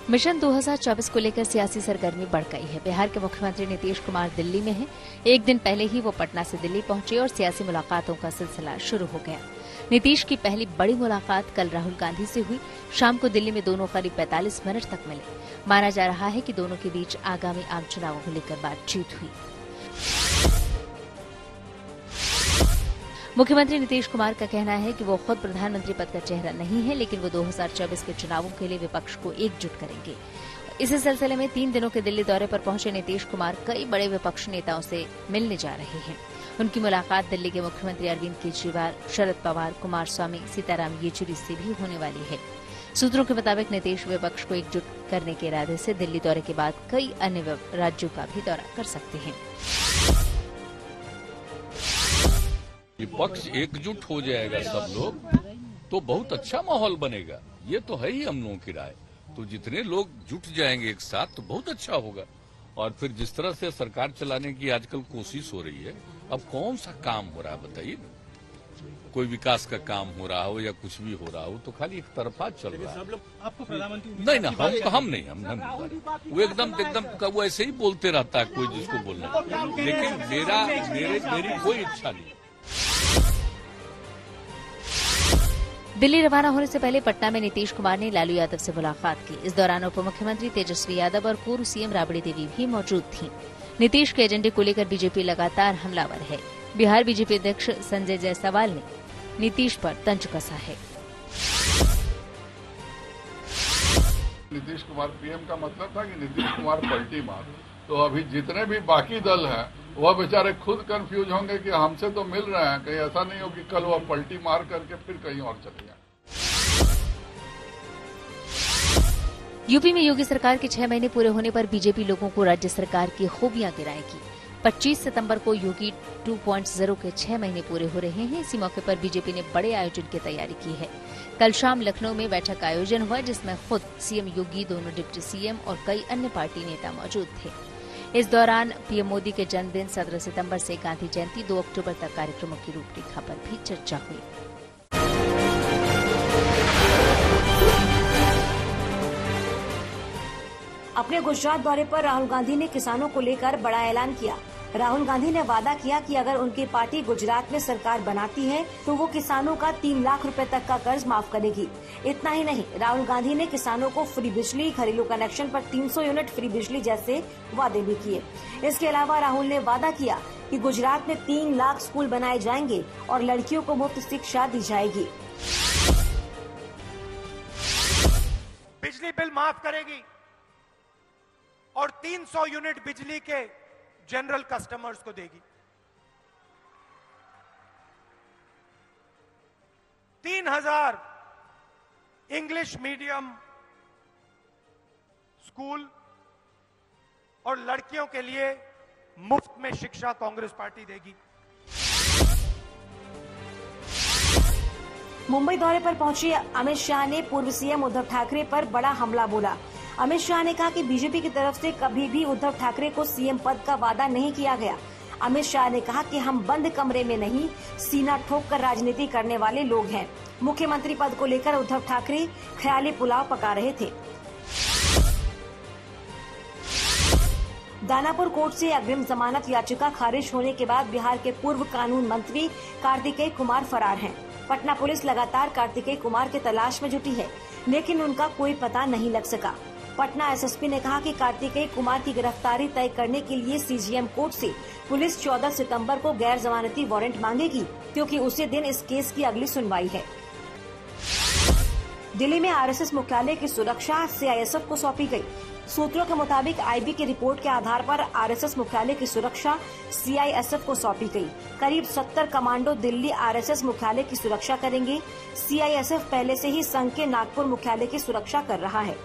Mission 2024 को लेकर सियासी सरगर्मी बढ़ गई है। बिहार के मुख्यमंत्री नीतीश कुमार दिल्ली में हैं। एक दिन पहले ही वो पटना से दिल्ली पहुंचे और सियासी मुलाकातों का सिलसिला शुरू हो गया। नीतीश की पहली बड़ी मुलाकात कल राहुल गांधी से हुई। शाम को दिल्ली में दोनों करीब 45 मिनट तक मिले। माना जा रहा है कि दोनों के बीच आगामी आम चुनावों को लेकर बातचीत हुई। मुख्यमंत्री नीतीश कुमार का कहना है कि वो खुद प्रधानमंत्री पद का चेहरा नहीं है, लेकिन वो 2024 के चुनावों के लिए विपक्ष को एकजुट करेंगे। इसी सिलसिले में 3 दिनों के दिल्ली दौरे पर पहुंचे नीतीश कुमार कई बड़े विपक्ष नेताओं से मिलने जा रहे हैं। उनकी मुलाकात दिल्ली के मुख्यमंत्री अरविंद केजरीवाल, शरद पवार, कुमारस्वामी, सीताराम येचुरी से भी होने वाली है। सूत्रों के मुताबिक नीतीश विपक्ष को एकजुट करने के इरादे से दिल्ली दौरे के बाद कई अन्य राज्यों का भी दौरा कर सकते हैं। विपक्ष एकजुट हो जाएगा सब लोग तो बहुत अच्छा माहौल बनेगा। ये तो है ही हम लोगों की राय। तो जितने लोग जुट जाएंगे एक साथ तो बहुत अच्छा होगा। और फिर जिस तरह से सरकार चलाने की आजकल कोशिश हो रही है, अब कौन सा काम हो रहा है बताइए ना। कोई विकास का काम हो रहा हो या कुछ भी हो रहा हो तो खाली एक तरफा चल रहा है। आपको प्रधानमंत्री नहीं ना, हम नहीं। वो एकदम वो ऐसे ही बोलते रहता है कोई जिसको बोलना, लेकिन मेरी कोई इच्छा नहीं। दिल्ली रवाना होने से पहले पटना में नीतीश कुमार ने लालू यादव से मुलाकात की। इस दौरान उप मुख्यमंत्री तेजस्वी यादव और पूर्व सीएम राबड़ी देवी भी मौजूद थीं। नीतीश के एजेंडे को लेकर बीजेपी लगातार हमलावर है। बिहार बीजेपी अध्यक्ष संजय जायसवाल ने नीतीश पर तंज कसा है। नीतीश कुमार पीएम का मतलब था कि नीतीश कुमार पलटी मार। तो अभी जितने भी बाकी दल हैं वह बेचारे खुद कंफ्यूज होंगे कि हमसे तो मिल रहे हैं, कहीं ऐसा नहीं हो कि कल वह पलटी मार करके फिर कहीं और चले जाए। यूपी में योगी सरकार के 6 महीने पूरे होने पर बीजेपी लोगों को राज्य सरकार की खूबियां गिराएगी। 25 सितंबर को योगी 2.0 के 6 महीने पूरे हो रहे हैं। इसी मौके पर बीजेपी ने बड़े आयोजन की तैयारी की है। कल शाम लखनऊ में बैठक का आयोजन हुआ, जिसमें खुद सीएम योगी, दोनों डिप्टी सीएम और कई अन्य पार्टी नेता मौजूद थे। इस दौरान पीएम मोदी के जन्मदिन 17 सितंबर से गांधी जयंती 2 अक्टूबर तक कार्यक्रमों की रूपरेखा पर भी चर्चा हुई। अपने गुजरात दौरे पर राहुल गांधी ने किसानों को लेकर बड़ा ऐलान किया। राहुल गांधी ने वादा किया कि अगर उनकी पार्टी गुजरात में सरकार बनाती है तो वो किसानों का 3 लाख रुपए तक का कर्ज माफ करेगी। इतना ही नहीं, राहुल गांधी ने किसानों को फ्री बिजली, घरेलू कनेक्शन पर 300 यूनिट फ्री बिजली जैसे वादे भी किए। इसके अलावा राहुल ने वादा किया कि गुजरात में 3 लाख स्कूल बनाए जाएंगे और लड़कियों को मुफ्त शिक्षा दी जाएगी। बिजली बिल माफ करेगी और 300 यूनिट बिजली के जनरल कस्टमर्स को देगी। 3000 इंग्लिश मीडियम स्कूल और लड़कियों के लिए मुफ्त में शिक्षा कांग्रेस पार्टी देगी। मुंबई दौरे पर पहुंचे अमित शाह ने पूर्व सीएम उद्धव ठाकरे पर बड़ा हमला बोला। अमित शाह ने कहा कि बीजेपी की तरफ से कभी भी उद्धव ठाकरे को सीएम पद का वादा नहीं किया गया। अमित शाह ने कहा कि हम बंद कमरे में नहीं, सीना ठोक कर राजनीति करने वाले लोग हैं। मुख्यमंत्री पद को लेकर उद्धव ठाकरे ख्याली पुलाव पका रहे थे। दानापुर कोर्ट से अग्रिम जमानत याचिका खारिज होने के बाद बिहार के पूर्व कानून मंत्री कार्तिकेय कुमार फरार हैं। पटना पुलिस लगातार कार्तिकेय कुमार की तलाश में जुटी है, लेकिन उनका कोई पता नहीं लग सका। पटना एसएसपी ने कहा कि कार्तिकेय कुमार की गिरफ्तारी तय करने के लिए सीजीएम कोर्ट से पुलिस 14 सितंबर को गैर जमानती वारंट मांगेगी, क्योंकि उसी दिन इस केस की अगली सुनवाई है। दिल्ली में आरएसएस मुख्यालय की सुरक्षा सीआईएसएफ को सौंपी गई। सूत्रों के मुताबिक आईबी की रिपोर्ट के आधार पर आरएसएस मुख्यालय की सुरक्षा सीआईएसएफ को सौंपी गई। करीब 70 कमांडो दिल्ली आरएसएस मुख्यालय की सुरक्षा करेंगे। सीआईएसएफ पहले से ही संघ के नागपुर मुख्यालय की सुरक्षा कर रहा है।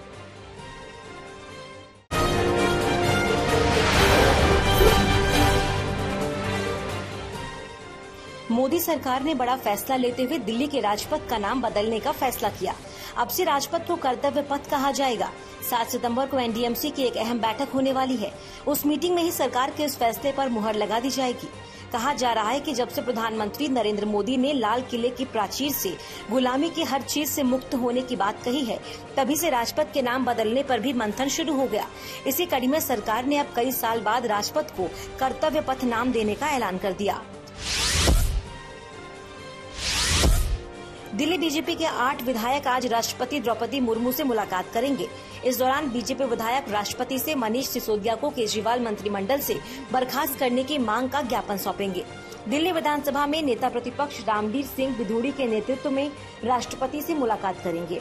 मोदी सरकार ने बड़ा फैसला लेते हुए दिल्ली के राजपथ का नाम बदलने का फैसला किया। अब से राजपथ को कर्तव्य पथ कहा जाएगा। 7 सितंबर को एनडीएमसी की एक अहम बैठक होने वाली है। उस मीटिंग में ही सरकार के इस फैसले पर मुहर लगा दी जाएगी। कहा जा रहा है कि जब से प्रधानमंत्री नरेंद्र मोदी ने लाल किले की प्राचीर से गुलामी की हर चीज से मुक्त होने की बात कही है, तभी से राजपथ के नाम बदलने पर भी मंथन शुरू हो गया। इसी कड़ी में सरकार ने अब कई साल बाद राजपथ को कर्तव्य पथ नाम देने का ऐलान कर दिया। दिल्ली बीजेपी के 8 विधायक आज राष्ट्रपति द्रौपदी मुर्मू से मुलाकात करेंगे। इस दौरान बीजेपी विधायक राष्ट्रपति से मनीष सिसोदिया को केजरीवाल मंत्रिमंडल से बर्खास्त करने की मांग का ज्ञापन सौंपेंगे। दिल्ली विधानसभा में नेता प्रतिपक्ष रामवीर सिंह बिधूड़ी के नेतृत्व में राष्ट्रपति से मुलाकात करेंगे।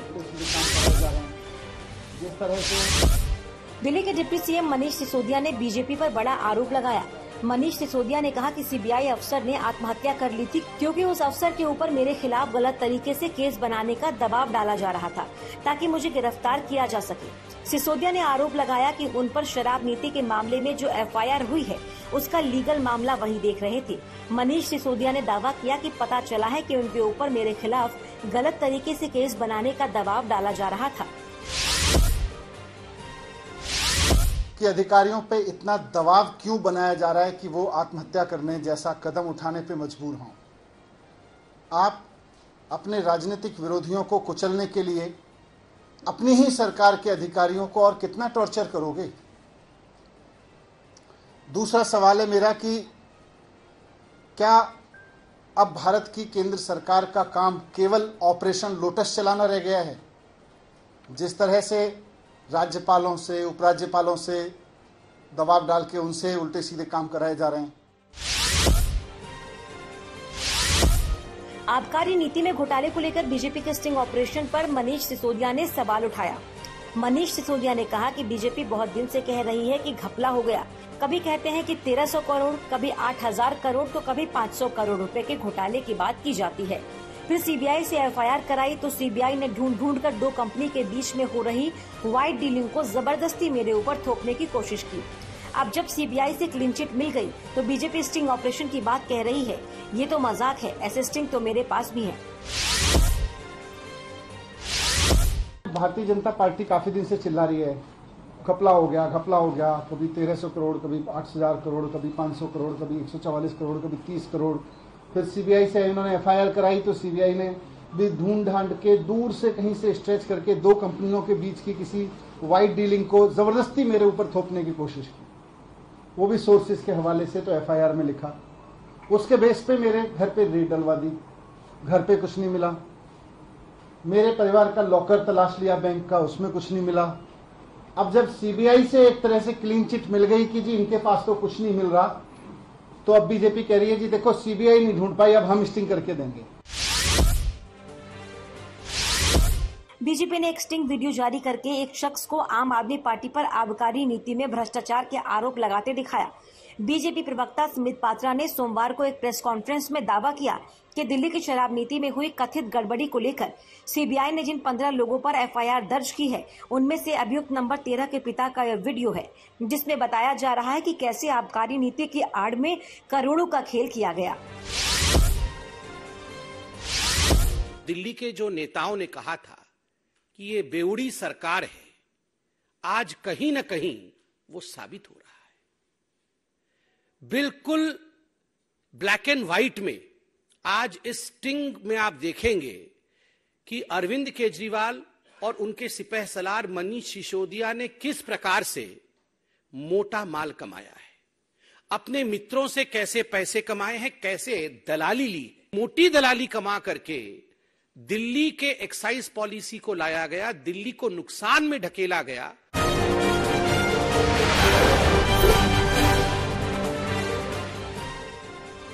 दिल्ली के डिप्टी सीएम मनीष सिसोदिया ने बीजेपी पर बड़ा आरोप लगाया। मनीष सिसोदिया ने कहा कि सीबीआई अफसर ने आत्महत्या कर ली थी क्योंकि उस अफसर के ऊपर मेरे खिलाफ गलत तरीके से केस बनाने का दबाव डाला जा रहा था ताकि मुझे गिरफ्तार किया जा सके। सिसोदिया ने आरोप लगाया कि उन पर शराब नीति के मामले में जो एफआईआर हुई है उसका लीगल मामला वही देख रहे थे। मनीष सिसोदिया ने दावा किया कि पता चला है कि उनके ऊपर मेरे खिलाफ गलत तरीके से केस बनाने का दबाव डाला जा रहा था। कि अधिकारियों पे इतना दबाव क्यों बनाया जा रहा है कि वो आत्महत्या करने जैसा कदम उठाने पे मजबूर हों। आप अपने राजनीतिक विरोधियों को कुचलने के लिए अपनी ही सरकार के अधिकारियों को और कितना टॉर्चर करोगे। दूसरा सवाल है मेरा कि क्या अब भारत की केंद्र सरकार का काम केवल ऑपरेशन लोटस चलाना रह गया है। जिस तरह से राज्यपालों से उपराज्यपालों से दबाव डाल के उनसे उल्टे सीधे काम कराए जा रहे हैं। आबकारी नीति में घोटाले को लेकर बीजेपी के स्टिंग ऑपरेशन पर मनीष सिसोदिया ने सवाल उठाया। मनीष सिसोदिया ने कहा कि बीजेपी बहुत दिन से कह रही है कि घपला हो गया। कभी कहते हैं कि 1300 करोड़, कभी 8000 करोड़ तो कभी 500 करोड़ रुपए के घोटाले की बात की जाती है। फिर सीबीआई से एफआईआर कराई तो सीबीआई ने ढूंढ कर 2 कंपनी के बीच में हो रही व्हाइट डीलिंग को जबरदस्ती मेरे ऊपर थोपने की कोशिश की। अब जब सीबीआई से क्लीन चिट मिल गई तो बीजेपी स्टिंग ऑपरेशन की बात कह रही है। ये तो मजाक है, ऐसे स्टिंग तो मेरे पास भी है। भारतीय जनता पार्टी काफी दिन से चिल्ला रही है घपला हो गया, घपला हो गया। कभी 1300 करोड़, कभी 8000 करोड़, कभी 500 करोड़, कभी 144 करोड़, कभी 30 करोड़। फिर सीबीआई से उन्होंने एफआईआर कराई तो सीबीआई ने भी ढूंढ ढांड के दूर से कहीं से स्ट्रेच करके 2 कंपनियों के बीच की किसी वाइट डीलिंग को जबरदस्ती मेरे ऊपर थोपने की कोशिश की। वो भी सोर्सेज के हवाले से तो एफआईआर में लिखा। उसके बेस पे मेरे घर पे रेड डलवा दी। घर पे कुछ नहीं मिला। मेरे परिवार का लॉकर तलाश लिया बैंक का, उसमें कुछ नहीं मिला। अब जब सीबीआई से एक तरह से क्लीन चिट मिल गई कि जी इनके पास तो कुछ नहीं मिल रहा, तो अब बीजेपी कह रही है जी देखो सीबीआई नहीं ढूंढ पाई, अब हम स्टिंग करके देंगे। बीजेपी ने एक स्टिंग वीडियो जारी करके एक शख्स को आम आदमी पार्टी पर आबकारी नीति में भ्रष्टाचार के आरोप लगाते दिखाया। बीजेपी प्रवक्ता सुमित पात्रा ने सोमवार को एक प्रेस कॉन्फ्रेंस में दावा किया कि दिल्ली की शराब नीति में हुई कथित गड़बड़ी को लेकर सीबीआई ने जिन 15 लोगों पर एफआईआर दर्ज की है उनमें से अभियुक्त नंबर 13 के पिता का यह वीडियो है, जिसमें बताया जा रहा है कि कैसे आबकारी नीति की आड़ में करोड़ों का खेल किया गया। दिल्ली के जो नेताओं ने कहा था कि ये बेउड़ी सरकार है, आज कहीं न कहीं वो साबित हो रहा है। बिल्कुल ब्लैक एंड व्हाइट में आज इस स्टिंग में आप देखेंगे कि अरविंद केजरीवाल और उनके सिपह सलार मनीष सिसोदिया ने किस प्रकार से मोटा माल कमाया है, अपने मित्रों से कैसे पैसे कमाए हैं, कैसे दलाली ली, मोटी दलाली कमा करके दिल्ली के एक्साइज पॉलिसी को लाया गया, दिल्ली को नुकसान में ढकेला गया।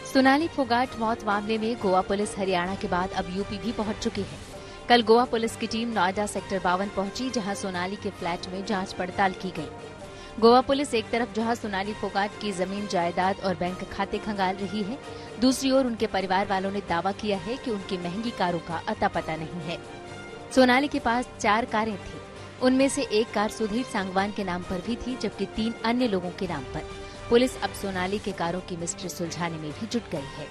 सोनाली फोगाट मौत मामले में गोवा पुलिस हरियाणा के बाद अब यूपी भी पहुंच चुकी है। कल गोवा पुलिस की टीम नोएडा सेक्टर 52 पहुंची, जहां सोनाली के फ्लैट में जांच पड़ताल की गई। गोवा पुलिस एक तरफ जहां सोनाली फोगाट की जमीन जायदाद और बैंक खाते खंगाल रही है, दूसरी ओर उनके परिवार वालों ने दावा किया है कि उनकी महंगी कारों का अता पता नहीं है। सोनाली के पास 4 कारें थी। उनमें से एक कार सुधीर सांगवान के नाम पर भी थी, जबकि 3 अन्य लोगों के नाम पर। पुलिस अब सोनाली के कारों की मिस्ट्री सुलझाने में भी जुट गई है।